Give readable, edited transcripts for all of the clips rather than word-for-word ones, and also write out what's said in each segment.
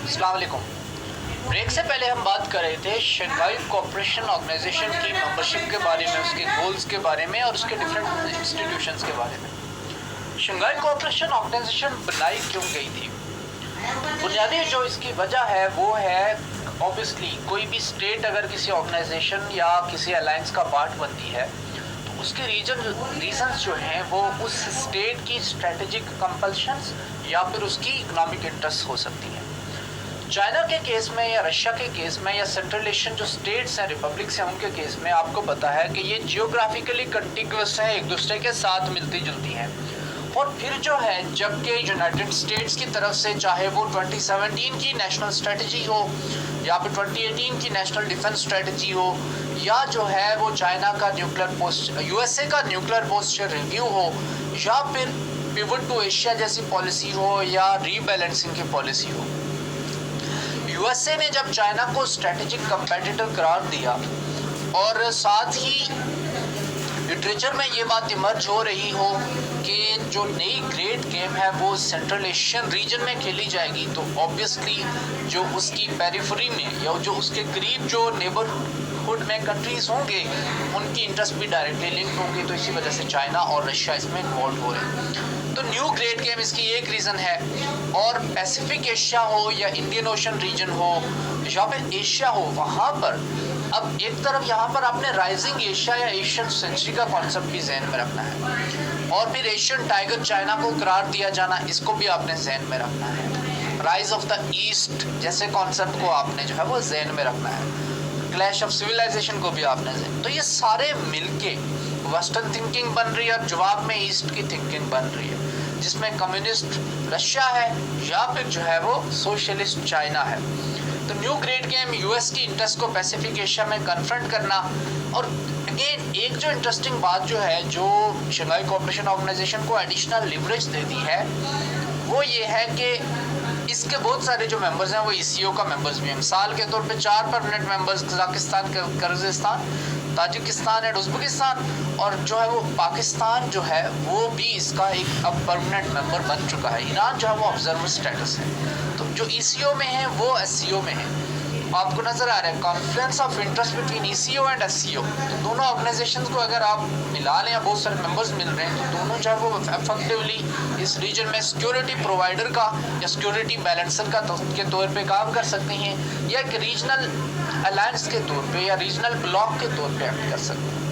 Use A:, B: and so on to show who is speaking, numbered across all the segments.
A: अस्सलाम वालेकुम। ब्रेक से पहले हम बात कर रहे थे शंघाई कोऑपरेशन ऑर्गेनाइजेशन की मेंबरशिप के बारे में, उसके गोल्स के बारे में और उसके डिफरेंट इंस्टीट्यूशंस के बारे में। शंघाई कोऑपरेशन ऑर्गेनाइजेशन बनाई क्यों गई थी? बुनियादी जो इसकी वजह है वो है ऑब्वियसली कोई भी स्टेट अगर किसी ऑर्गेनाइजेशन या किसी अलायंस का पार्ट बनती है तो उसके रीजंस जो हैं वो उस स्टेट की स्ट्रेटेजिक कंपल्शंस या फिर उसकी इकोनॉमिक इंटरेस्ट हो सकती हैं। चाइना के केस में या रशिया के केस में या सेंट्रल एशियन जो स्टेट्स हैं, रिपब्लिक्स हैं, उनके केस में आपको पता है कि ये जियोग्राफिकली कंटिग्यूअस हैं, एक दूसरे के साथ मिलती जुलती हैं। और फिर जो है जबकि यूनाइटेड स्टेट्स की तरफ से चाहे वो 2017 की नेशनल स्ट्रेटजी हो या फिर 2018 की नेशनल डिफेंस स्ट्रेटजी हो या जो है वो चाइना का यूएसए का न्यूक्लियर पोस्चर रिव्यू हो या फिर पिवट टू एशिया जैसी पॉलिसी हो या रीबैलेंसिंग की पॉलिसी हो, यूएसए ने जब चाइना को स्ट्रेटेजिक कंपेटिटर करार दिया और साथ ही लिटरेचर में ये बात इमर्ज हो रही हो कि जो नई ग्रेट गेम है वो सेंट्रल एशियन रीजन में खेली जाएगी, तो ऑब्वियसली जो उसकी पेरिफेरी में या जो उसके करीब जो नेबरहुड में कंट्रीज होंगे उनकी इंटरेस्ट भी डायरेक्टली लिंक होंगे। तो इसी वजह से चाइना और रशिया इसमें इन्वॉल्व हो रहे हैं। तो न्यू ग्रेट गेम इसकी एक रीज़न है। और पैसिफिक एशिया हो या इंडियन ओशन रीजन हो या फिर एशिया हो, वहाँ पर अब एक तरफ यहाँ पर आपने राइजिंग एशिया या एशियन सेंचुरी का कॉन्सेप्ट भी जहन में रखना है और फिर एशियन टाइगर चाइना को करार दिया जाना, इसको भी आपने जहन में रखना है। राइज ऑफ द ईस्ट जैसे कॉन्सेप्ट को आपने जो है वो जहन में रखना है। क्लैश ऑफ सिविलाइजेशन को भी आपने जहन, तो ये सारे मिलके वेस्टर्न थिंकिंग बन रही है और जवाब में ईस्ट की थिंकिंग बन रही है, जिसमें कम्युनिस्ट रशिया है या फिर जो है वो सोशलिस्ट चाइना है। तो न्यू ग्रेट गेम यूएस की इंटरेस्ट को पैसिफिक एशिया में कन्फ्रंट करना। और अगेन एक जो इंटरेस्टिंग बात जो है जो शंघाई कोऑपरेशन ऑर्गेनाइजेशन को एडिशनल लिवरेज देती है वो ये है कि इसके बहुत सारे जो मेंबर्स हैं वो ईसीओ का मेंबर्स भी हैं। मिसाल के तौर पे 4 permanent members Kazakhstan, Kyrgyzstan, Tajikistan and Uzbekistan और जो है वो पाकिस्तान जो है वो भी इसका एक अब परमानेंट मेंबर बन चुका है। ईरान जो है वो ऑब्जर्वर स्टेटस है। तो जो ईसीओ में है वो एससीओ में है। आपको नज़र आ रहा है conference of interest between eco and SCO. तो दोनों ऑर्गेनाइजेशंस को अगर आप मिला लें या बहुत सारे मेंबर्स मिल रहे हैं तो दोनों जो है वो इफेक्टिवली इस रीजन में सिक्योरिटी प्रोवाइडर का या सिक्योरिटी बैलेंसर का के तौर पे काम कर सकते हैं या एक रीजनल अलायंस के तौर पे या रीजनल ब्लॉक के तौर पे एक्ट कर सकते हैं।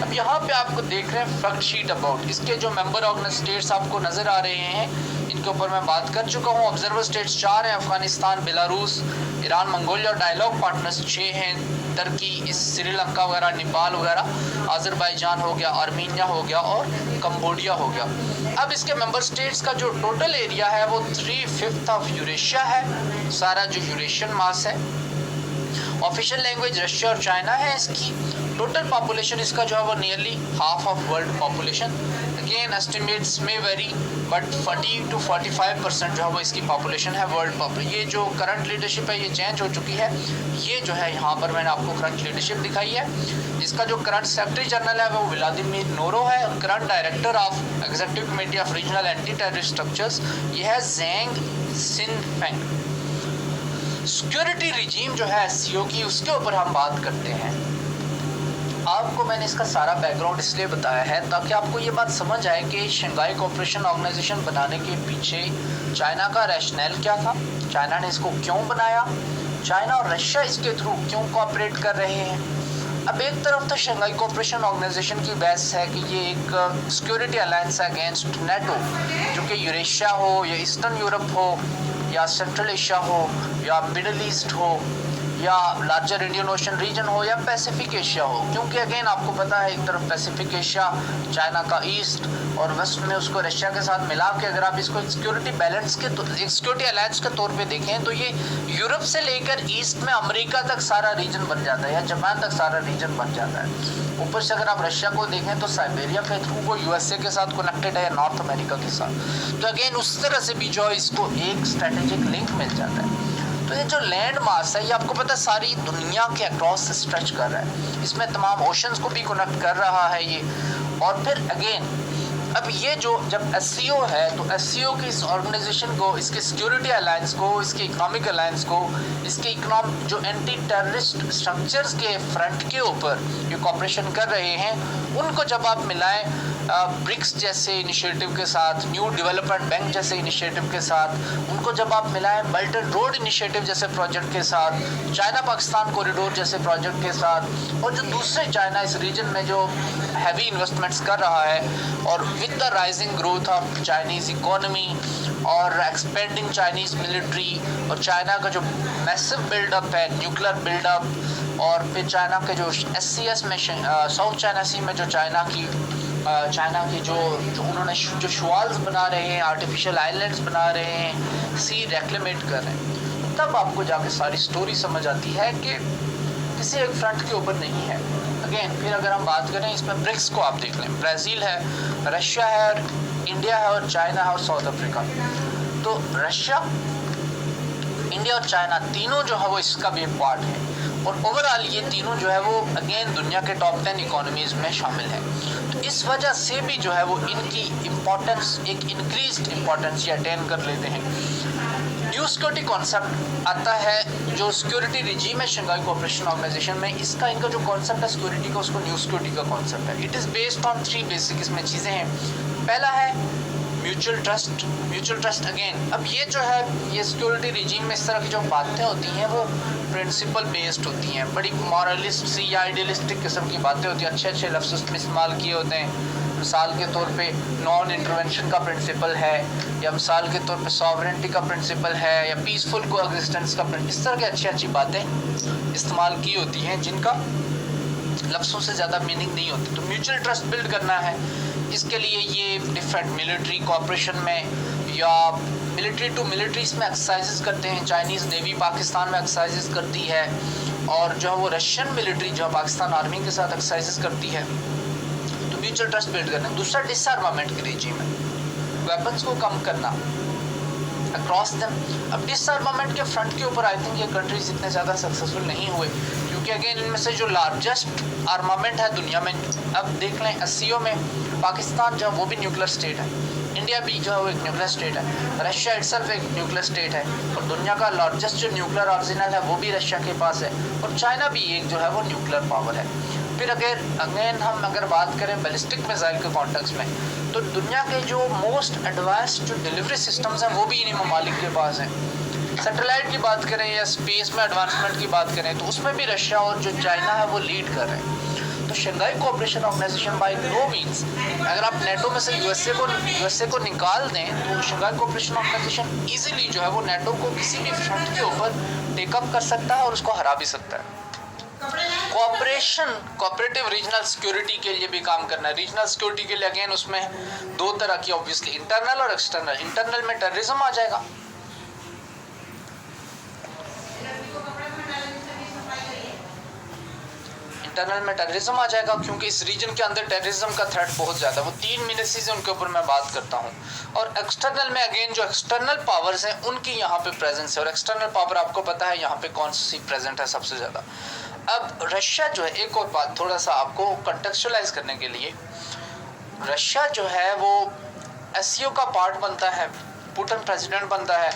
A: अब यहाँ पे आपको देख रहे हैं फैक्ट शीट अबाउट इसके जो मेंबर ऑर्गेनाइज स्टेट्स आपको नज़र आ रहे हैं, इनके ऊपर मैं बात कर चुका हूँ। ऑब्जर्वर स्टेट्स 4 हैं, अफगानिस्तान, बेलारूस, ईरान, मंगोलिया और डायलॉग पार्टनर्स 6 हैं, टर्की, श्रीलंका वगैरह, नेपाल वगैरह, आज़रबाईजान हो गया, आर्मीनिया हो गया और कंबोडिया हो गया। अब इसके मेंबर स्टेट्स का जो टोटल एरिया है वो 3/5 ऑफ यूरेशिया है, सारा जो यूरेशियन मास है। ऑफिशियल लैंग्वेज रशिया और चाइना है इसकी। टोटल पॉपुलेशन इसका जो है वो nearly half of world population. Again estimates में वेरी बट 40 to 45% जो है वो इसकी पॉपुलेशन है वर्ल्ड पॉपुलेशन। ये जो करंट लीडरशिप है ये चेंज हो चुकी है। ये जो है यहाँ पर मैंने आपको करंट लीडरशिप दिखाई है। इसका जो करंट सेक्रेटरी जनरल है वो व्लादिमीर नोरो है और current director of executive committee of regional anti terrorist structures ये है ज़ेंग सिनफेंग। सिक्योरिटी रिजीम जो है एससीओ की उसके ऊपर हम बात करते हैं। आपको मैंने इसका सारा बैकग्राउंड इसलिए बताया है ताकि आपको ये बात समझ आए कि शंघाई कोऑपरेशन ऑर्गेनाइजेशन बनाने के पीछे चाइना का रैशनल क्या था, चाइना ने इसको क्यों बनाया, चाइना और रशिया इसके थ्रू क्यों कोऑपरेट कर रहे हैं। अब एक तरफ तो शंघाई कोऑपरेशन ऑर्गेनाइजेशन की बहस है कि ये एक सिक्योरिटी अलायंस है अगेंस्ट नेटो, जो कि यूरेशिया हो या ईस्टर्न यूरोप हो या सेंट्रल एशिया हो या मिडल ईस्ट हो या लार्जर इंडियन ओशन रीजन हो या पैसिफिक एशिया हो। क्योंकि अगेन आपको पता है एक तरफ पैसिफिक एशिया, चाइना का ईस्ट और वेस्ट में उसको रशिया के साथ मिला के अगर आप इसको सिक्योरिटी बैलेंस के सिक्योरिटी अलायंस के तौर पे देखें तो ये यूरोप से लेकर ईस्ट में अमेरिका तक सारा रीजन बन जाता है या जापान तक सारा रीजन बन जाता है। ऊपर से अगर आप रशिया को देखें तो साइबेरिया के थ्रू वो यूएसए के साथ कनेक्टेड है या नॉर्थ अमेरिका के साथ। तो अगेन उस तरह से भी जो इसको एक स्ट्रेटेजिक लिंक मिल जाता है। तो ये जो लैंड मास है ये आपको पता है सारी दुनिया के अक्रॉस स्ट्रेच कर रहा है, इसमें तमाम ओशंस को भी कनेक्ट कर रहा है ये। और फिर अगेन अब ये जो जब SCO है तो SCO की इस ऑर्गेनाइजेशन को, इसके सिक्योरिटी अलायंस को, इसके इकोनॉमिक अलायंस को, इसके जो एंटी टेररिस्ट स्ट्रक्चर्स के फ्रंट के ऊपर ये कॉपरेशन कर रहे हैं, उनको जब आप मिलाएं ब्रिक्स जैसे इनिशिएटिव के साथ, न्यू डेवलपमेंट बैंक जैसे इनिशिएटिव के साथ, उनको जब आप मिलाएं बेल्ट एंड रोड इनिशिएटिव जैसे प्रोजेक्ट के साथ, चाइना पाकिस्तान कॉरिडोर जैसे प्रोजेक्ट के साथ, और जो दूसरे चाइना इस रीजन में जो हैवी इन्वेस्टमेंट्स कर रहा है, और with the rising growth of Chinese economy और एक्सपेंडिंग चाइनीज़ मिलिट्री, और चाइना का जो मैसिव बिल्डअप है, न्यूक्लियर बिल्डअप, और फिर चाइना के जो SCS में साउथ चाइना सी में जो चाइना की जो उन्होंने जो शवाल्स बना रहे हैं, आर्टिफिशियल आइलैंड्स बना रहे हैं, सी रेक्लेमेट कर रहे हैं, तब आपको जाके सारी स्टोरी समझ आती है कि किसी एक फ्रंट के ऊपर नहीं है। अगेन फिर अगर हम बात करें इसमें ब्रिक्स को आप देख लें, ब्राज़ील है, रशिया है, और इंडिया है, और चाइना है, और साउथ अफ्रीका। तो रशिया, इंडिया और चाइना तीनों जो है वो इसका भी एक पार्ट है, और ओवरऑल ये तीनों जो है वो अगेन दुनिया के टॉप 10 इकोनॉमीज़ में शामिल हैं। तो इस वजह से भी जो है वो इनकी इम्पोर्टेंस, एक इंक्रीज्ड इम्पोर्टेंस ये अटेन कर लेते हैं। न्यू सिक्योरिटी कॉन्सेप्ट आता है, जो सिक्योरिटी रिजीम है शंघाई कोऑपरेशन ऑर्गेनाइजेशन में, इसका इनका जो कॉन्सेप्ट है सिक्योरिटी का, उसको न्यू सिक्योरिटी का कॉन्सेप्ट है। It is based on 3 basic इसमें चीज़ें हैं। पहला है mutual trust. Mutual trust again, अब ये जो है ये सिक्योरिटी रिजीम में इस तरह की जो बातें होती हैं वो प्रिंसिपल बेस्ड होती हैं, बड़ी मॉरलिस्ट सी या आइडियलिस्टिक किस्म की बातें होती हैं, अच्छे अच्छे लफ्ज़ उसमें इस्तेमाल किए होते हैं। मिसाल के तौर पे नॉन इंटरवेंशन का प्रिंसिपल है, या मिसाल के तौर पे सॉवरेंटी का प्रिंसिपल है, या पीसफुल कोएग्जिस्टेंस का इस तरह की अच्छी अच्छी बातें इस्तेमाल की होती हैं जिनका लफ्ज़ों से ज़्यादा मीनिंग नहीं होती। तो म्यूचुअल ट्रस्ट बिल्ड करना है, इसके लिए ये डिफरेंट मिलिट्री कोऑपरेशन में या मिलिट्री टू मिलिट्रीज में एक्सरसाइजेस करते हैं। चाइनीज़ नेवी पाकिस्तान में एक्सरसाइजेस करती है, और जो है वो रशियन मिलिट्री जो पाकिस्तान आर्मी के साथ एक्सरसाइजेस करती है। तो म्यूचुअल ट्रस्ट बिल्ड करना है। दूसरा डिसआर्मामेंट की रेजिम है, वेपन्स को कम करना अक्रॉस देम। अब डिसआर्मामेंट के फ्रंट के ऊपर आई थिंक ये कंट्रीज इतने ज़्यादा सक्सेसफुल नहीं हुए, क्योंकि अगेन इनमें से जो लार्जेस्ट आर्मामेंट है दुनिया में, अब देख लें SCO में पाकिस्तान जो वो भी न्यूक्लियर स्टेट है, इंडिया भी जो है वो एक न्यूक्लियर स्टेट है, रशिया इटसेल्फ एक न्यूक्लियर स्टेट है, और दुनिया का लार्जेस्ट जो न्यूक्लियर आर्सेनल है वो भी रशिया के पास है, और चाइना भी एक जो है वो न्यूक्लियर पावर है। फिर अगेन हम अगर बात करें बैलिस्टिक मिसाइल के कॉन्टेक्स्ट में, तो दुनिया के जो मोस्ट एडवांस्ड जो डिलीवरी सिस्टम्स हैं वो भी इन्हीं ममालिक के पास हैं। सैटेलाइट की बात करें या स्पेस में एडवांसमेंट की बात करें तो उसमें भी रशिया और जो चाइना है वो लीड कर रहे हैं। तो Shanghai cooperation organisation by no means, अगर आप नेटो में से यूएसए को निकाल दें तो शंघाई कोऑपरेशन ऑर्गेनाइजेशन इजीली जो है वो नेटो को किसी भी फ्रंट के ऊपर टेकअप कर सकता है और उसको हरा भी सकता है। कोऑपरेटिव रीजनल सिक्योरिटी के लिए भी काम करना है। रीजनल सिक्योरिटी के लिए अगेन उसमें 2 तरह की ऑब्वियसली, इंटरनल और एक्सटर्नल। इंटरनल में टेररिज्म आ जाएगा, इंटरनल में टेररिज्म आ जाएगा, क्योंकि इस रीजन के अंदर टेररिज्म का थ्रेट बहुत ज़्यादा, वो 3 मिनिस्ट्रीज उनके ऊपर मैं बात करता हूँ। और एक्सटर्नल में अगेन जो एक्सटर्नल पावर्स हैं उनकी यहाँ पे प्रेजेंस है, और एक्सटर्नल पावर आपको पता है यहाँ पे कौन सी प्रेजेंट है सबसे ज़्यादा। अब रशिया जो है, एक और बात थोड़ा सा आपको कंटेक्चुअलाइज करने के लिए, रशिया जो है वो SCO का पार्ट बनता है, पुतिन प्रेसिडेंट बनता है।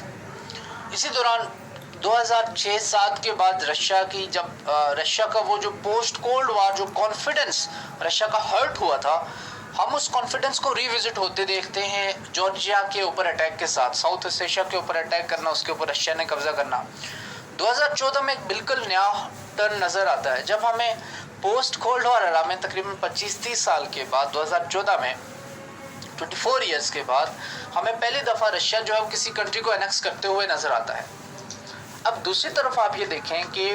A: इसी दौरान 2006-07 के बाद रशिया की जब रशिया का वो जो पोस्ट कोल्ड वार जो कॉन्फिडेंस रशिया का हर्ट हुआ था, हम उस कॉन्फिडेंस को रिविजिट होते देखते हैं जॉर्जिया के ऊपर अटैक के साथ, साउथ ईस्ट एशिया के ऊपर अटैक करना, उसके ऊपर रशिया ने कब्जा करना। 2014 में एक बिल्कुल नया टर्न नज़र आता है, जब हमें पोस्ट कोल्ड वार एरा में तकरीबन 25-30 साल के बाद 2014 में 24 ईयर्स के बाद हमें पहली दफ़ा रशिया जो है वो किसी कंट्री को एनेक्स करते हुए नज़र आता है। अब दूसरी तरफ आप ये देखें कि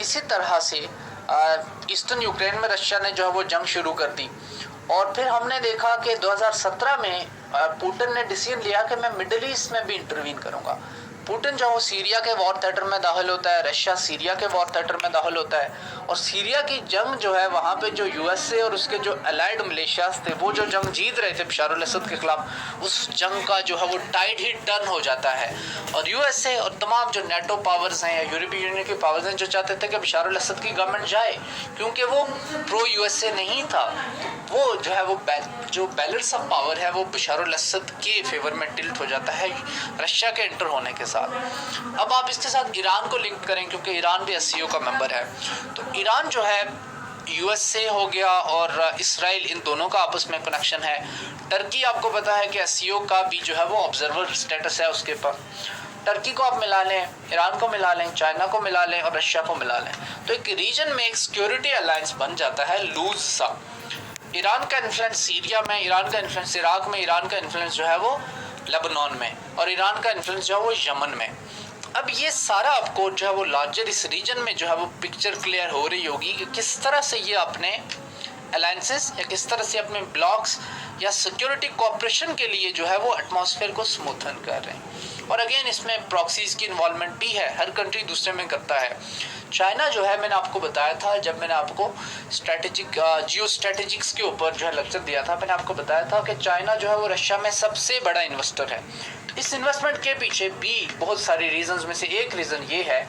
A: इसी तरह से ईस्टर्न यूक्रेन में रशिया ने जो है वो जंग शुरू कर दी, और फिर हमने देखा कि 2017 में पुतिन ने डिसीजन लिया कि मैं मिडिल ईस्ट में भी इंटरवीन करूंगा। पुतिन जो वो सीरिया के वॉर थिएटर में दाखिल होता है, रशिया सीरिया के वॉर थिएटर में दाखिल होता है, और सीरिया की जंग जो है वहाँ पे जो यूएसए और उसके जो अलाइड मिलिशियाज थे वो जो जंग जीत रहे थे बशार अल असद के खिलाफ, उस जंग का जो है वो टाइड ही टर्न हो जाता है। और यूएसए और तमाम जो नेटो पावर्स हैं या यूरोपीय यूनियन की पावर्स हैं जो चाहते थे कि बशार अल असद की गवर्नमेंट जाए, क्योंकि वो प्रो यूएसए नहीं था, वो जो है वो जो बैलेंस ऑफ पावर है वो बशार अल असद के फेवर में टिल्ट हो जाता है रशिया के एंटर होने के साथ। अब आप इसके साथ ईरान को लिंक करें, क्योंकि ईरान भी एससीओ का मेंबर है। तो ईरान जो है यूएसए हो गया और इसराइल, इन दोनों का आपस में कनेक्शन है। टर्की आपको पता है कि एससीओ का भी जो है वो ऑब्जर्वर स्टेटस है उसके पास। टर्की को आप मिला लें, ईरान को मिला लें, चाइना को मिला लें और रशिया को मिला लें, तो एक रीजन में एक सिक्योरिटी अलायंस बन जाता है लूज सा। ईरान का इन्फ्लुएंस सीरिया में, ईरान का इन्फ्लुएंस इराक में, ईरान का इन्फ्लुएंस जो है वो लेबनान में, और ईरान का इन्फ्लुएंस जो है वो यमन में। अब ये सारा आपको जो है वो लार्जर इस रीजन में जो है वो पिक्चर क्लियर हो रही होगी कि किस तरह से ये अपने अलायंसेस या किस तरह से अपने ब्लॉक्स या सिक्योरिटी कोऑपरेशन के लिए जो है वो एटमॉस्फेयर को स्मूथन कर रहे हैं। और अगेन इसमें प्रॉक्सीज की इन्वॉल्वमेंट भी है, हर कंट्री दूसरे में करता है। चाइना जो है, मैंने आपको बताया था जब मैंने आपको स्ट्रेटेजिक जियो स्ट्रेटेजिक्स के ऊपर जो है लेक्चर दिया था, मैंने आपको बताया था कि चाइना जो है वो रशिया में सबसे बड़ा इन्वेस्टर है। इस इन्वेस्टमेंट के पीछे भी बहुत सारी रीजंस में से एक रीज़न ये है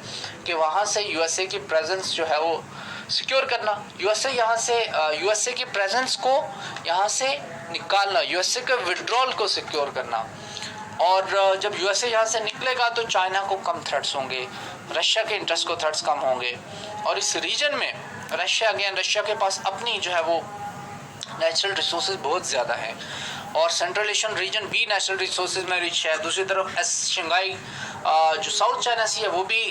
A: कि वहाँ से यूएसए की प्रेजेंस जो है वो सिक्योर करना, यूएसए की प्रेजेंस को यहाँ से निकालना, यूएसए के विड्रॉल को सिक्योर करना। और जब यूएसए यहाँ से निकलेगा तो चाइना को कम थ्रेट्स होंगे, रशिया के इंटरेस्ट को थ्रेट्स कम होंगे। और इस रीजन में रशिया के पास अपनी जो है वो नेचुरल रिसोर्सेज बहुत ज़्यादा हैं, और सेंट्रल एशियन रीजन भी नेचुरल रिसोर्सेज में रिच है। दूसरी तरफ शंघाई जो साउथ चाइना सी है वो भी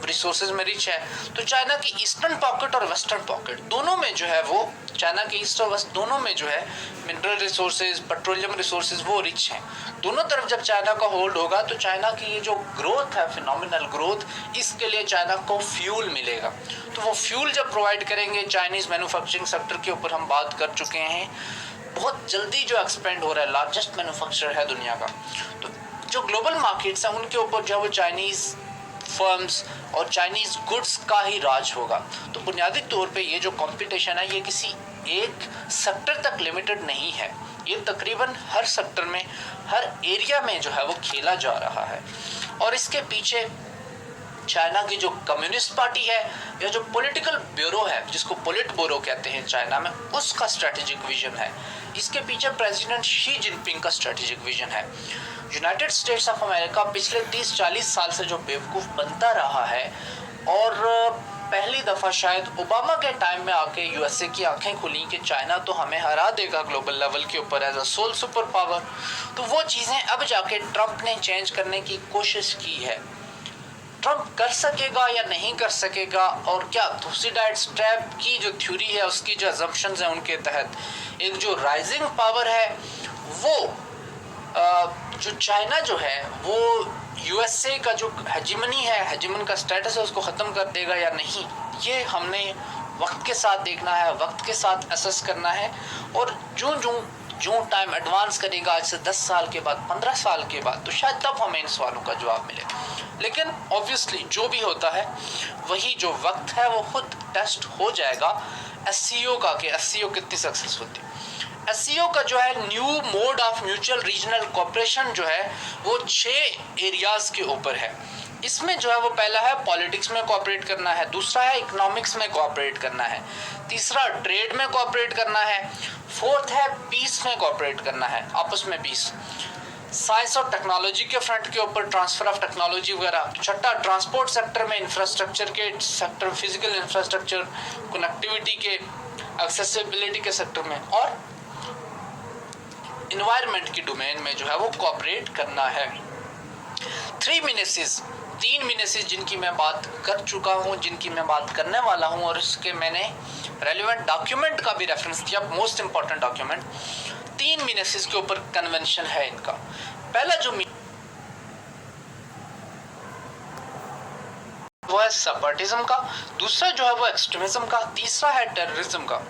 A: रिसोर्सेज में रिच है। तो चाइना की ईस्टर्न पॉकेट और वेस्टर्न पॉकेट दोनों में जो है वो, चाइना के ईस्ट और वेस्ट दोनों में जो है मिनरल रिसोर्सेज, पेट्रोलियम रिसोर्सेज वो रिच हैं। दोनों तरफ जब चाइना का होल्ड होगा तो चाइना की ये जो ग्रोथ है, फिनोमिनल ग्रोथ, इसके लिए चाइना को फ्यूल मिलेगा। तो वो फ्यूल जब प्रोवाइड करेंगे, चाइनीज़ मैन्युफैक्चरिंग सेक्टर के ऊपर हम बात कर चुके हैं, बहुत जल्दी जो एक्सपेंड हो रहा है, लार्जेस्ट मैन्युफैक्चरर है दुनिया का। तो जो ग्लोबल मार्केट्स हैं उनके ऊपर जो है वो चाइनीज़ फर्म्स और चाइनीज़ गुड्स का ही राज होगा। तो बुनियादी तौर पे ये जो कंपटीशन है ये किसी एक सेक्टर तक लिमिटेड नहीं है, ये तकरीबन हर सेक्टर में, हर एरिया में जो है वो खेला जा रहा है। और इसके पीछे चाइना की जो कम्युनिस्ट पार्टी है या जो पॉलिटिकल ब्यूरो है, जिसको पोलिट ब्यूरो कहते हैं चाइना में, उसका स्ट्रेटेजिक विजन है। इसके पीछे प्रेसिडेंट शी जिनपिंग का स्ट्रेटेजिक विजन है। यूनाइटेड स्टेट्स ऑफ अमेरिका पिछले 30-40 साल से जो बेवकूफ़ बनता रहा है, और पहली दफ़ा शायद ओबामा के टाइम में आके यूएसए की आंखें खुली कि चाइना तो हमें हरा देगा ग्लोबल लेवल के ऊपर as a sole super power. तो वो चीज़ें अब जाके ट्रंप ने चेंज करने की कोशिश की है। ट्रंप कर सकेगा या नहीं कर सकेगा, और क्या थुसीडाइड्स ट्रैप की जो थ्योरी है उसकी जो अजम्पशंस हैं उनके तहत एक जो राइजिंग पावर है वो जो चाइना जो है वो यूएसए का जो हेजिमनी है, हेजिमन का स्टेटस है, उसको ख़त्म कर देगा या नहीं, ये हमने वक्त के साथ देखना है, वक्त के साथ असेस करना है। और जो टाइम एडवांस करेगा आज से 10 साल के बाद, 15 साल के बाद, तो शायद तब हमें इन सवालों का जवाब मिले। लेकिन ऑब्वियसली जो भी होता है वही जो वक्त है वो खुद टेस्ट हो जाएगा एससीओ का, कि एससीओ कितनी सक्सेस होती है। एससीओ का जो है new mode of mutual regional cooperation जो है वो 6 एरियाज़ के ऊपर है। इसमें जो है वो पहला है पॉलिटिक्स में कोऑपरेट करना है, दूसरा है इकोनॉमिक्स में कोऑपरेट करना है, तीसरा ट्रेड में कोऑपरेट करना है, फोर्थ है पीस में कोऑपरेट करना है, आपस में पीस, साइंस और टेक्नोलॉजी के फ्रंट के ऊपर ट्रांसफर ऑफ टेक्नोलॉजी वगैरह, छठा ट्रांसपोर्ट सेक्टर में इंफ्रास्ट्रक्चर के सेक्टर, फिजिकल इंफ्रास्ट्रक्चर, कनेक्टिविटी के, एक्सेसिबिलिटी के सेक्टर में, और इन्वायरमेंट की डोमेन में जो है वो कोऑपरेट करना है। 3 मीनेसिस जिनकी मैं बात कर चुका हूँ, जिनकी मैं बात करने वाला हूँ, और इसके मैंने रेलिवेंट डॉक्यूमेंट का भी रेफरेंस दिया, मोस्ट इंपॉर्टेंट डॉक्यूमेंट। 3 मीनेसिस के ऊपर कन्वेंशन है इनका। पहला जो वो है सेपरेटिज्म का, दूसरा जो है वो एक्सट्रीमिज्म का, तीसरा है टेररिज्म का।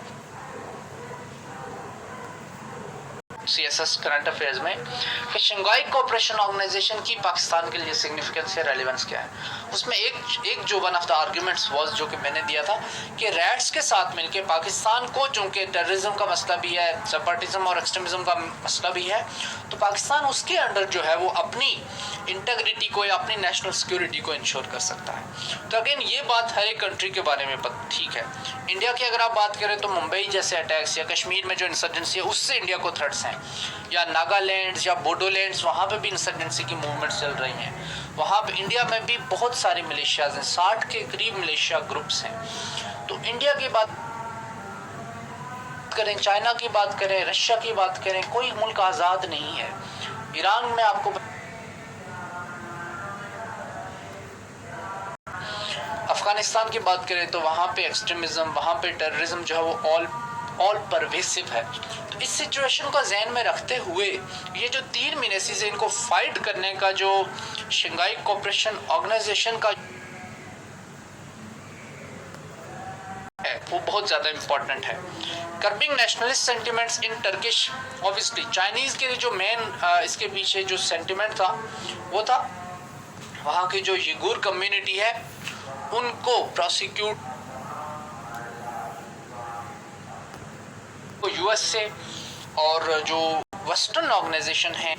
A: CSS करंट अफेयर्स में कि शंघाई कोऑपरेशन ऑर्गेनाइजेशन की पाकिस्तान के लिए सिग्निफिकेंस या रेलेवेंस क्या है। उसमें एक जो one of the arguments was, जो कि मैंने दिया था कि रैट्स के साथ मिलकर पाकिस्तान को, चूँकि टेररिज्म का मसला भी है, सेपरेटिज्म और एक्सट्रीमिज्म का मसला भी है, तो पाकिस्तान उसके अंडर जो है वो अपनी इंटेग्रिटी को या अपनी नेशनल सिक्योरिटी को इंश्योर कर सकता है। तो अगेन ये बात हर एक कंट्री के बारे में ठीक है। इंडिया की अगर आप बात करें तो मुंबई जैसे अटैक्स या कश्मीर में जो इंसर्जेंसी है उससे इंडिया को थ्रेट्स हैं, या नागालैंड या बोडोलैंड, वहाँ पे भी इंसर्जेंसी की मूवमेंट्स चल रही हैं। वहाँ पे इंडिया में भी बहुत सारे मिलिशियाज हैं, 60 के करीब मिलिशिया ग्रुप्स हैं। तो इंडिया की बात करें, चाइना की बात करें, रशिया की बात करें, कोई मुल्क आज़ाद नहीं है। ईरान में आपको, अफगानिस्तान की बात करें तो वहाँ पे एक्सट्रीमिज्म, वहाँ पे टेररिज्म जो है वो ऑल परवेसिव है। तो इस सिचुएशन को जहन में रखते हुए ये जो 3 मीनेसिस है, इनको फाइट करने का जो शंघाई कोऑपरेशन ऑर्गेनाइजेशन का है वो बहुत ज़्यादा इम्पोर्टेंट है। कर्बिंग नेशनलिस्ट सेंटिमेंट्स इन टर्किश, ऑब्वियसली चाइनीज़ के लिए जो मेन इसके पीछे जो सेंटिमेंट था वो था वहाँ की जो युगुर कम्युनिटी है उनको प्रोसिक्यूट यूएस से, और जो वेस्टर्न ऑर्गेनाइजेशन है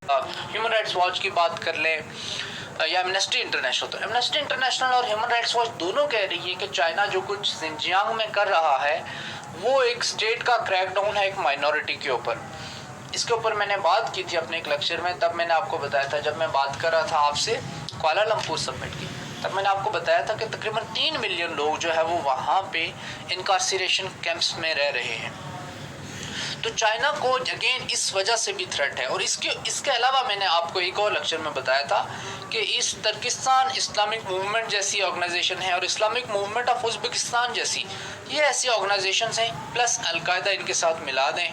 A: ह्यूमन राइट्स वॉच की बात कर लें या एमनेस्टी इंटरनेशनल, तो एमनेस्टी इंटरनेशनल और ह्यूमन राइट्स वॉच दोनों कह रही है कि चाइना जो कुछ सिंजियांग में कर रहा है वो एक स्टेट का क्रैकडाउन है एक माइनॉरिटी के ऊपर। इसके ऊपर मैंने बात की थी अपने एक लेक्चर में, तब मैंने आपको बताया था, जब मैं बात कर रहा था आपसे कुआलालंपुर समिट की, तब मैंने आपको बताया था कि तकरीबन 3 मिलियन लोग जो है वो वहाँ पे इनकार्सिरेशन कैंप्स में रह रहे हैं। तो चाइना को अगेन इस वजह से भी थ्रेट है। और इसके अलावा मैंने आपको एक और लेक्चर में बताया था कि इस तुर्किस्तान इस्लामिक मूवमेंट जैसी ऑर्गेनाइजेशन है और इस्लामिक मूवमेंट ऑफ उज़्बेकिस्तान जैसी, ये ऐसी ऑर्गेनाइजेशंस हैं, प्लस अलकायदा इनके साथ मिला दें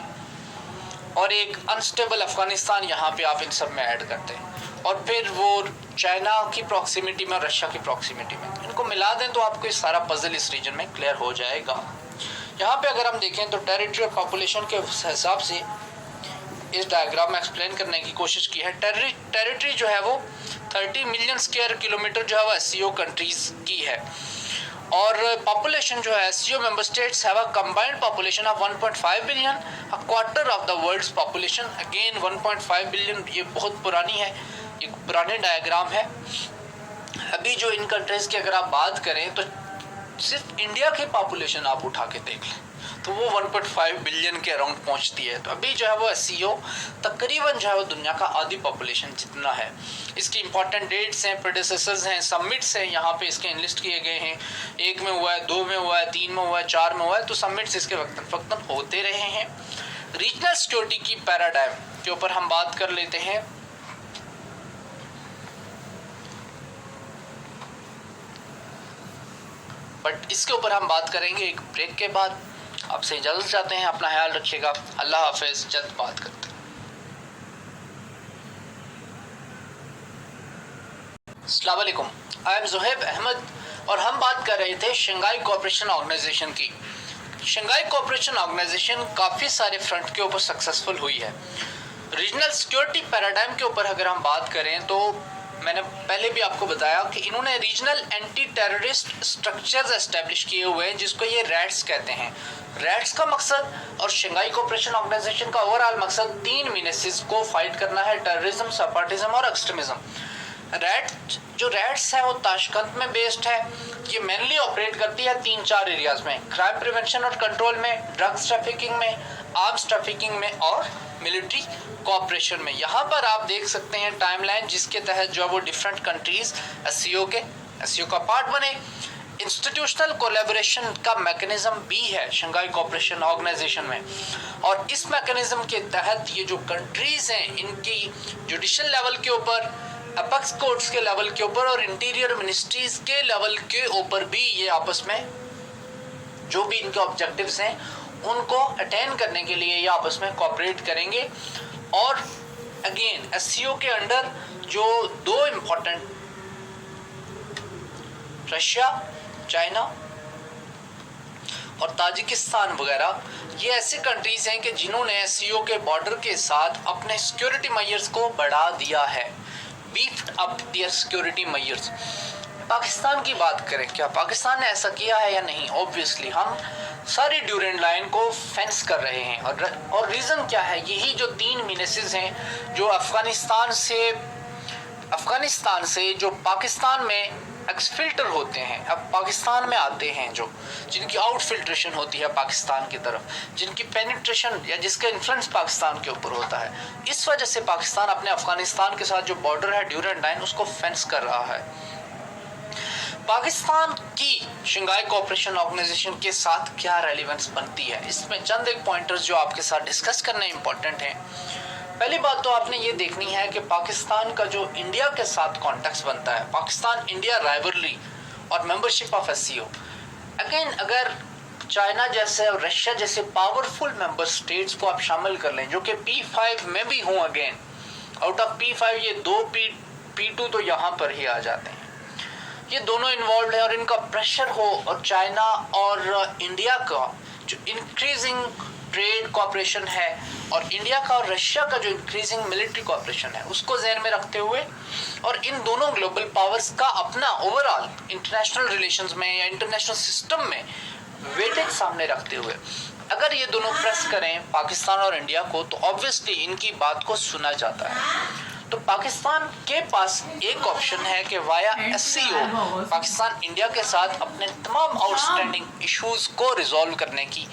A: और एक अनस्टेबल अफगानिस्तान यहाँ पे आप इन सब में ऐड करते हैं, और फिर वो चाइना की प्रॉक्सिमिटी में और रशिया की प्रॉक्सिमिटी में इनको मिला दें, तो आपको ये सारा पजल इस रीजन में क्लियर हो जाएगा। यहाँ पे अगर हम देखें तो टेरिटरी और पॉपुलेशन के हिसाब से इस डायग्राम में एक्सप्लेन करने की कोशिश की है। टेरिटरी जो है वो 30 मिलियन स्क्वायर किलोमीटर जो है वो SCO कंट्रीज़ की है, और पॉपुलेशन जो है SCO member states have a combined population of 1.5 billion, a quarter of the world's population. Again 1.5 billion ये बहुत पुरानी है, एक पुराने डायग्राम है। अभी जो इन कंट्रीज़ की अगर आप बात करें तो सिर्फ इंडिया की पॉपुलेशन आप उठा के देख लें तो वो 1.5 बिलियन के अराउंड पहुंचती है। तो अभी जो है वो SCO तकरीबन जो है वो दुनिया का आधी पॉपुलेशन जितना है। इसकी इंपॉर्टेंट डेट्स हैं, प्रेडिसेसर्स हैं, समिट्स हैं, यहाँ पे इसके इनलिस्ट किए गए हैं। 1 में हुआ है, 2 में हुआ है, 3 में हुआ है, 4 में हुआ है, तो समिट्स इसके वक्तन होते रहे हैं। रीजनल सिक्योरिटी की पैराडाइम के ऊपर हम बात कर लेते हैं। बट इसके ऊपर हम बात करेंगे एक ब्रेक के बाद। आपसे इजाज़त चाहते हैं, अपना ख्याल रखिएगा, अल्लाह हाफिज़, जल्द बात करते हैं। अस्सलाम वालेकुम, आई एम ज़ुहैब अहमद और हम बात कर रहे थे शंघाई कोऑपरेशन ऑर्गेनाइजेशन की। शंघाई कोऑपरेशन ऑर्गेनाइजेशन काफ़ी सारे फ्रंट के ऊपर सक्सेसफुल हुई है। रीजनल सिक्योरिटी पैराडाइम के ऊपर अगर हम बात करें तो मैंने पहले भी आपको बताया कि इन्होंने regional anti terrorist structures establish किए हुए हैं, जिसको ये रैट्स कहते हैं। रैट्स का मकसद और शंघाई कोऑपरेशन ऑर्गेनाइजेशन का ओवरऑल मकसद 3 मीनेसिस को फाइट करना है, टेररिज्म, सेपरेटिज्म और एक्सट्रीमिज्म। रैट्स है वो ताशकंद में बेस्ड है। ये मेनली ऑपरेट करती है 3-4 एरियाज में, क्राइम प्रिवेंशन और कंट्रोल में, ड्रग्स ट्रैफिकिंग में, आर्म्स ट्रैफिकिंग में और मिलिट्री कोऑपरेशन में। यहाँ पर आप देख सकते हैं टाइमलाइन, जिसके तहत जो है वो डिफरेंट कंट्रीज SCO का पार्ट बने। इंस्टीट्यूशनल कोलैबोरेशन का मैकेनिज्म भी है शंघाई कोऑपरेशन ऑर्गेनाइजेशन में, और इस मैकेनिज्म के तहत ये जो कंट्रीज हैं इनकी जुडिशियल लेवल के ऊपर, अपेक्स कोर्ट्स के लेवल के ऊपर और इंटीरियर मिनिस्ट्रीज के लेवल के ऊपर भी ये आपस में जो भी इनके ऑब्जेक्टिव्स हैं उनको अटेन करने के लिए ये आपस में कोऑपरेट करेंगे। और अगेन SCO के अंडर जो 2 इम्पोर्टेंट, रशिया, चाइना, और ताजिकिस्तान वगैरह, ये ऐसे कंट्रीज हैं कि जिन्होंने एससीओ के बॉर्डर के साथ अपने सिक्योरिटी मेजर्स को बढ़ा दिया है, बीफ्ड अप दियर सिक्योरिटी मेजर्स। पाकिस्तान की बात करें, क्या पाकिस्तान ने ऐसा किया है या नहीं? ऑब्वियसली हम सारी ड्यूरेंट लाइन को फेंस कर रहे हैं, और रीज़न क्या है? यही जो 3 मीनेसेस हैं जो अफगानिस्तान से जो पाकिस्तान में एक्सफिल्टर होते हैं, अब पाकिस्तान में आते हैं, जो जिनकी आउट फिल्ट्रेशन होती है पाकिस्तान की तरफ, जिनकी पेनिट्रेशन या जिसका इन्फ्लुएंस पाकिस्तान के ऊपर होता है, इस वजह से पाकिस्तान अपने अफगानिस्तान के साथ जो बॉर्डर है ड्यूरेंट लाइन, उसको फेंस कर रहा है। पाकिस्तान की शंघाई कोऑपरेशन ऑर्गेनाइजेशन के साथ क्या रेलेवेंस बनती है, इसमें चंद एक पॉइंटर्स जो आपके साथ डिस्कस करने इंपॉर्टेंट हैं। पहली बात तो आपने ये देखनी है कि पाकिस्तान का जो इंडिया के साथ कॉन्टेक्स्ट बनता है, पाकिस्तान इंडिया राइवलरी और मेंबरशिप ऑफ एससीओ, अगेन अगर चाइना जैसे और रशिया जैसे पावरफुल मेंबर स्टेट्स को आप शामिल कर लें, जो कि P5 में भी हों, अगेन आउट ऑफ P5 ये 2 P2 तो यहाँ पर ही आ जाते हैं, ये दोनों इन्वॉल्व है, और इनका प्रेशर हो, और चाइना और इंडिया का जो इंक्रीजिंग ट्रेड कोऑपरेशन है, और इंडिया का और रशिया का जो इंक्रीजिंग मिलिट्री कोऑपरेशन है, उसको ध्यान में रखते हुए, और इन दोनों ग्लोबल पावर्स का अपना ओवरऑल इंटरनेशनल रिलेशंस में या इंटरनेशनल सिस्टम में वेटेज सामने रखते हुए अगर ये दोनों प्रेस करें पाकिस्तान और इंडिया को, तो ऑब्वियसली इनकी बात को सुना जाता है। तो पाकिस्तान के पास एक ऑप्शन है कि वाया एससीओ पाकिस्तान इंडिया के साथ अपने तमाम आउटस्टैंडिंग इश्यूज को रिजॉल्व करने की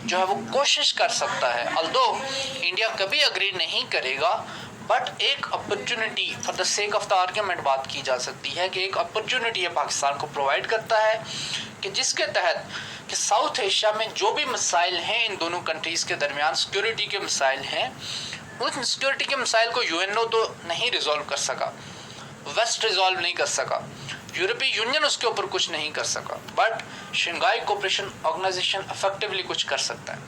A: जो है वो कोशिश कर सकता है। ऑल्दो इंडिया कभी अग्री नहीं करेगा, बट एक opportunity for the sake of the argument बात की जा सकती है कि एक अपॉर्चुनिटी ये पाकिस्तान को प्रोवाइड करता है कि जिसके तहत कि साउथ एशिया में जो भी मसाइल हैं इन दोनों कंट्रीज़ के दरमियान, सिक्योरिटी के मसाइल हैं, उस सिक्योरिटी के मसाइल को यूएनओ तो नहीं रिजॉल्व कर सका, वेस्ट रिजॉल्व नहीं कर सका, यूरोपीय यूनियन उसके ऊपर कुछ नहीं कर सका, but Shanghai cooperation organisation effectively कुछ कर सकता है।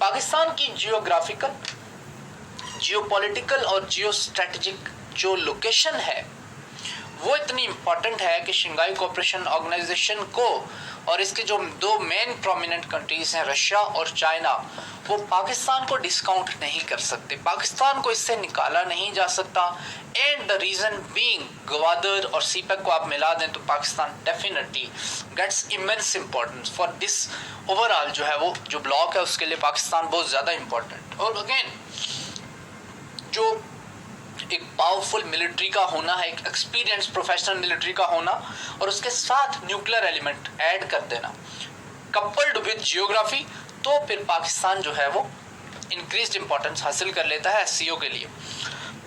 A: पाकिस्तान की जियोग्राफिकल, जियोपॉलिटिकल और जियो स्ट्रेटेजिक जो लोकेशन है वो इतनी इम्पॉर्टेंट है कि शंघाई कोऑपरेशन ऑर्गेनाइजेशन को और इसके जो 2 मेन प्रोमिनेंट कंट्रीज हैं रशिया और चाइना, वो पाकिस्तान को डिस्काउंट नहीं कर सकते, पाकिस्तान को इससे निकाला नहीं जा सकता। And the reason being Gwadar और सीपेक को आप मिला दें तो Pakistan definitely gets immense importance for this overall जो है वो जो ब्लॉक है उसके लिए पाकिस्तान बहुत ज़्यादा इम्पोर्टेंट। और अगेन जो एक पावरफुल मिलिट्री का होना है, एक एक्सपीरियंस प्रोफेशनल मिलिट्री का होना, और उसके साथ न्यूक्लियर एलिमेंट ऐड कर देना कपल्ड विद जियोग्राफी, तो फिर पाकिस्तान जो है वो इंक्रीज्ड इंपॉर्टेंस हासिल कर लेता है एससीओ के लिए।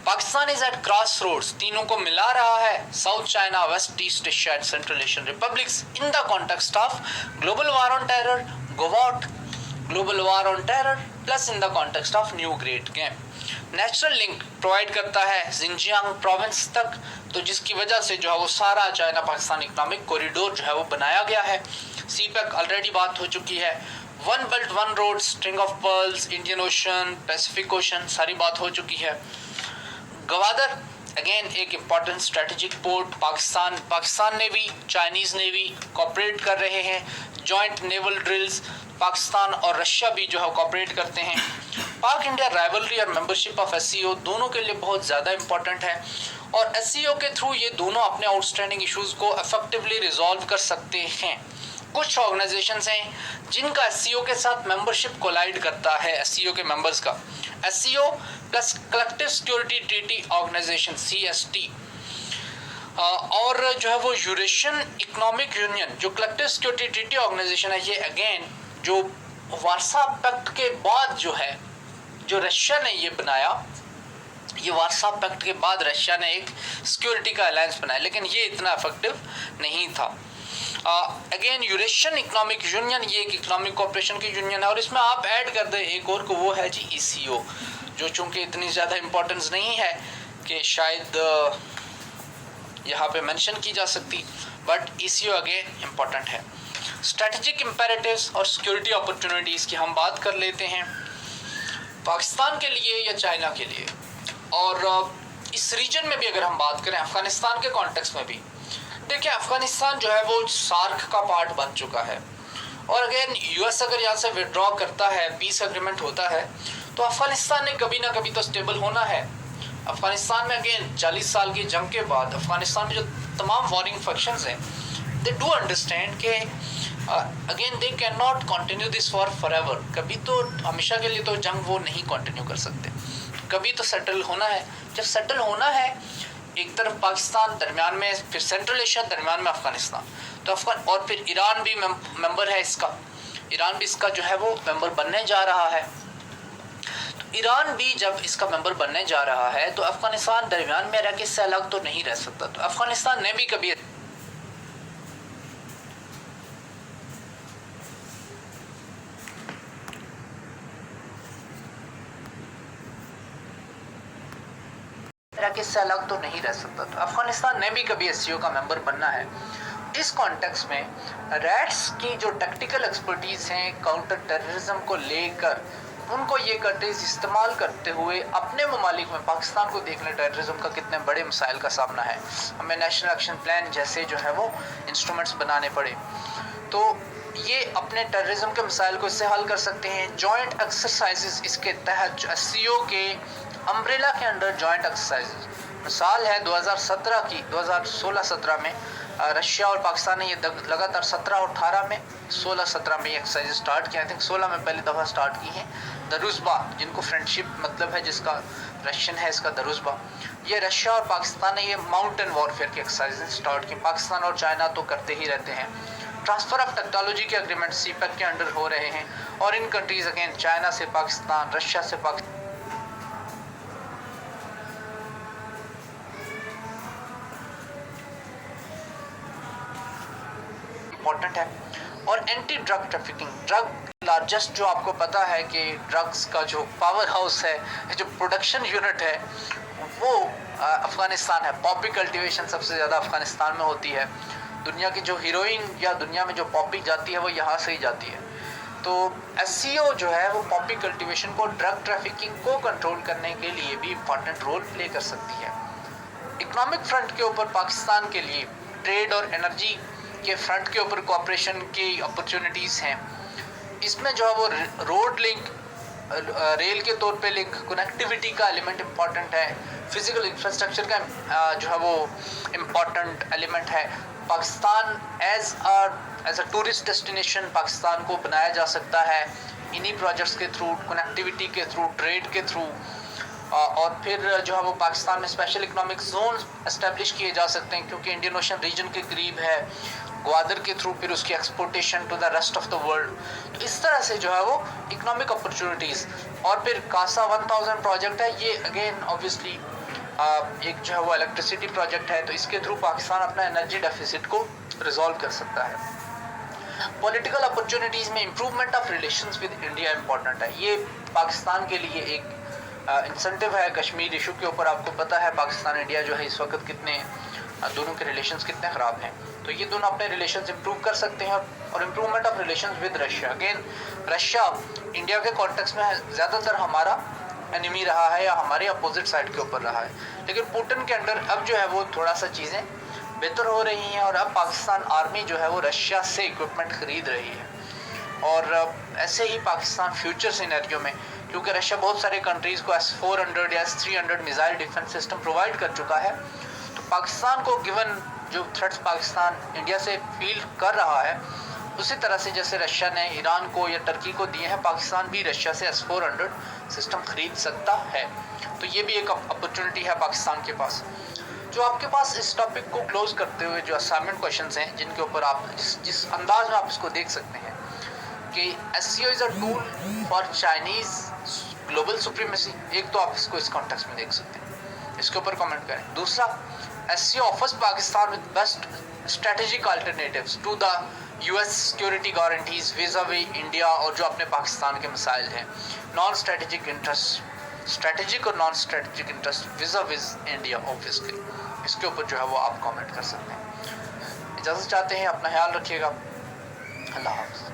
A: Pakistan is at cross roads, तीनों को मिला रहा है, south China, west east Asia and central Asian republics, in the context of global war on terror, गोवाट, global war on terror, plus in the context of new great game. Natural link provide करता है Xinjiang province तक, तो जिसकी वजह से जो है वो सारा चाइना पाकिस्तान इकोनॉमिक कॉरिडोर जो है वो बनाया गया है। सीपेक ऑलरेडी बात हो चुकी है, one belt one road, string of pearls, Indian ocean, Pacific ocean, सारी बात हो चुकी है। गवादर अगेन एक important strategic port, Pakistan navy, Chinese navy cooperate कर रहे हैं, जॉइंट नेवल ड्रिल्स, पाकिस्तान और रशिया भी जो है कोऑपरेट करते हैं। पाक इंडिया राइवलरी और मेंबरशिप ऑफ एससीओ दोनों के लिए बहुत ज़्यादा इंपॉर्टेंट है, और एससीओ के थ्रू ये दोनों अपने आउटस्टैंडिंग इश्यूज़ को इफेक्टिवली रिजॉल्व कर सकते हैं। कुछ ऑर्गेनाइजेशंस हैं जिनका एससीओ के साथ मेंबरशिप कोलाइड करता है, एससीओ के मेंबर्स का, SCO plus collective security treaty organisation CST, और जो है वो यूरेशियन इकोनॉमिक यूनियन जो कलेक्टिव सिक्योरिटी ट्रीटी ऑर्गेनाइजेशन है, ये अगेन जो वार्सा पैक्ट के बाद जो है जो रशिया ने ये बनाया, ये वार्सा पैक्ट के बाद रशिया ने एक सिक्योरिटी का अलायंस बनाया, लेकिन ये इतना इफेक्टिव नहीं था। अगेन यूरेशियन इकोनॉमिक यूनियन ये एक इकोनॉमिक कोऑपरेशन की यूनियन है, और इसमें आप ऐड कर दें एक और को, वो है जी ECO, जो चूँकि इतनी ज़्यादा इम्पोर्टेंस नहीं है कि शायद यहाँ पे मेंशन की जा सकती, बट ECO अगेन इम्पोर्टेंट है। स्ट्रेटेजिक इम्पेरेटिव्स और सिक्योरिटी अपॉर्चुनिटीज़ की हम बात कर लेते हैं पाकिस्तान के लिए या चाइना के लिए, और इस रीजन में भी अगर हम बात करें अफगानिस्तान के कॉन्टेक्स्ट में भी, देखिए अफगानिस्तान जो है वो सार्क का पार्ट बन चुका है, और अगेन यूएस अगर यहाँ से विड्रॉ करता है, पीस एग्रीमेंट होता है, तो अफगानिस्तान ने कभी ना कभी तो स्टेबल होना है। अफगानिस्तान में अगेन 40 साल की जंग के बाद अफगानिस्तान में जो तमाम वॉरिंग फैक्शंस हैं, दे डू अंडरस्टैंड कि again they can not continue this for ever. कभी तो हमेशा के लिए तो जंग वो नहीं कंटिन्यू कर सकते, कभी तो सेटल होना है। जब सेटल होना है, एक तरफ पाकिस्तान, दरमियान में फिर सेंट्रल एशिया, दरमियान में अफगानिस्तान, तो अफगान और फिर ईरान भी मेंबर है इसका, ईरान भी इसका जो है वो मेंबर बनने जा रहा है। तो ईरान भी जब इसका मेंबर बनने जा रहा है तो अफगानिस्तान दरमियान में रह के इससे अलग तो नहीं रह सकता। तो अफगानिस्तान ने भी कभी इससे अलग तो नहीं रह सकता। तो अफगानिस्तान ने भी कभी एससीओ का मेंबर बनना है। इस कॉन्टेक्स्ट में रैट्स की जो टेक्निकल एक्सपर्टीज हैं काउंटर टेररिज्म को लेकर, उनको ये कंट्रीज इस्तेमाल करते हुए अपने ममालिक में, पाकिस्तान को देख लें टेररिज्म का कितने बड़े मसाइल का सामना है, हमें नेशनल एक्शन प्लान जैसे जो है वो इंस्ट्रूमेंट्स बनाने पड़े, तो ये अपने टेररिज्म के मसाइल को इससे हल कर सकते हैं। जॉइंट एक्सरसाइजेस इसके तहत एससीओ के अम्ब्रेला के अंडर जॉइंट एक्सरसाइजेस, मिसाल है 2017 की, 2016-17 में रशिया और पाकिस्तान ने ये लगातार 17 और 18 में, 16-17 में ये एक्सरसाइज स्टार्ट किया। आई थिंक 16 में पहली दफ़ा स्टार्ट की है। दरुज़बा, जिनको फ्रेंडशिप मतलब है, जिसका रशियन है इसका दरुज़बा, ये रशिया और पाकिस्तान ने ये माउंटेन वॉरफेयर की एक्सरसाइज स्टार्ट की। पाकिस्तान और चाइना तो करते ही रहते हैं। ट्रांसफ़र ऑफ टेक्नोलॉजी के अग्रीमेंट सीपैक के अंडर हो रहे हैं, और इन कंट्रीज़ अगेन चाइना से पाकिस्तान, रशिया से पाकिस्तान इम्पॉर्टेंट है। और anti drug trafficking, drug largest जो आपको पता है कि ड्रग्स का जो पावर हाउस है, जो प्रोडक्शन यूनिट है, वो अफगानिस्तान है। पॉपी कल्टीवेशन सबसे ज़्यादा अफगानिस्तान में होती है। दुनिया की जो हीरोइन या दुनिया में जो पॉपी जाती है वो यहाँ से ही जाती है। तो एससीओ जो है वो पॉपी कल्टीवेशन को, ड्रग ट्रैफिकिंग को कंट्रोल करने के लिए भी इम्पॉर्टेंट रोल प्ले कर सकती है। इकोनॉमिक फ्रंट के ऊपर पाकिस्तान के लिए ट्रेड और एनर्जी के फ्रंट के ऊपर कोऑपरेशन की अपॉर्चुनिटीज़ हैं। इसमें जो है वो रोड लिंक, रेल के तौर पे लिंक, कनेक्टिविटी का एलिमेंट इम्पॉर्टेंट है। फिजिकल इंफ्रास्ट्रक्चर का जो है वो इम्पॉर्टेंट एलिमेंट है। Pakistan as a tourist destination Pakistan को बनाया जा सकता है इन्हीं प्रोजेक्ट्स के थ्रू, कनेक्टिविटी के थ्रू, ट्रेड के थ्रू, और फिर जो है वो पाकिस्तान में स्पेशल इकोनॉमिक जोन एस्टेब्लिश किए जा सकते हैं, क्योंकि इंडियन ओशन रीजन के करीब है, ग्वादर के थ्रू फिर उसकी exportation to the rest of the world. तो इस तरह से जो है वो इकोनॉमिक अपॉर्चुनिटीज़। और फिर कासा 1000 प्रोजेक्ट है, ये अगेन ऑब्वियसली एक जो है वो इलेक्ट्रिसिटी प्रोजेक्ट है, तो इसके थ्रू पाकिस्तान अपना एनर्जी डेफिसिट को रिजॉल्व कर सकता है। पॉलिटिकल अपॉर्चुनिटीज़ में improvement of relations with India important है। ये पाकिस्तान के लिए एक इंसेंटिव है। कश्मीर इशू के ऊपर आपको पता है पाकिस्तान इंडिया जो है इस वक्त कितने, दोनों के रिलेशंस कितने ख़राब हैं, तो ये दोनों अपने रिलेशंस इंप्रूव कर सकते हैं। और improvement of relations with Russia, again Russia India के कॉन्टेक्स्ट में ज़्यादातर हमारा एनिमी रहा है या हमारे अपोजिट साइड के ऊपर रहा है, लेकिन पुतिन के अंडर अब जो है वो थोड़ा सा चीज़ें बेहतर हो रही हैं, और अब पाकिस्तान आर्मी जो है वो रशिया से इक्विपमेंट ख़रीद रही है। और ऐसे ही पाकिस्तान फ्यूचर सिनेरियो में, क्योंकि रशिया बहुत सारे कंट्रीज़ को S-400 या S-300 missile defence system provide कर चुका है, तो पाकिस्तान को गिवन जो थ्रेट्स पाकिस्तान इंडिया से फील कर रहा है, उसी तरह से जैसे रशिया ने ईरान को या टर्की को दिए हैं, पाकिस्तान भी रशिया से S-400 सिस्टम खरीद सकता है। तो ये भी एक अपॉर्चुनिटी है पाकिस्तान के पास। जो आपके पास इस टॉपिक को क्लोज करते हुए जो असाइनमेंट क्वेश्चंस हैं, जिनके ऊपर आप जिस अंदाज में आप इसको देख सकते हैं कि SCO is a tool for Chinese global supremacy, एक तो आप इसको इस कॉन्टेक्स्ट में देख सकते हैं, इसके ऊपर कमेंट करें। दूसरा, SCO offers Pakistan with best strategic alternatives to the US security guarantees vis a vis India, और जो अपने पाकिस्तान के मसाइल हैं, नॉन स्ट्रेटेजिक इंटरेस्ट, स्ट्रेटेजिक और non strategic interest vis a vis India obviously, इसके ऊपर जो है वो आप कमेंट कर सकते हैं। इजाज़त चाहते हैं, अपना ख्याल रखिएगा, अल्लाह हाफ़िज़।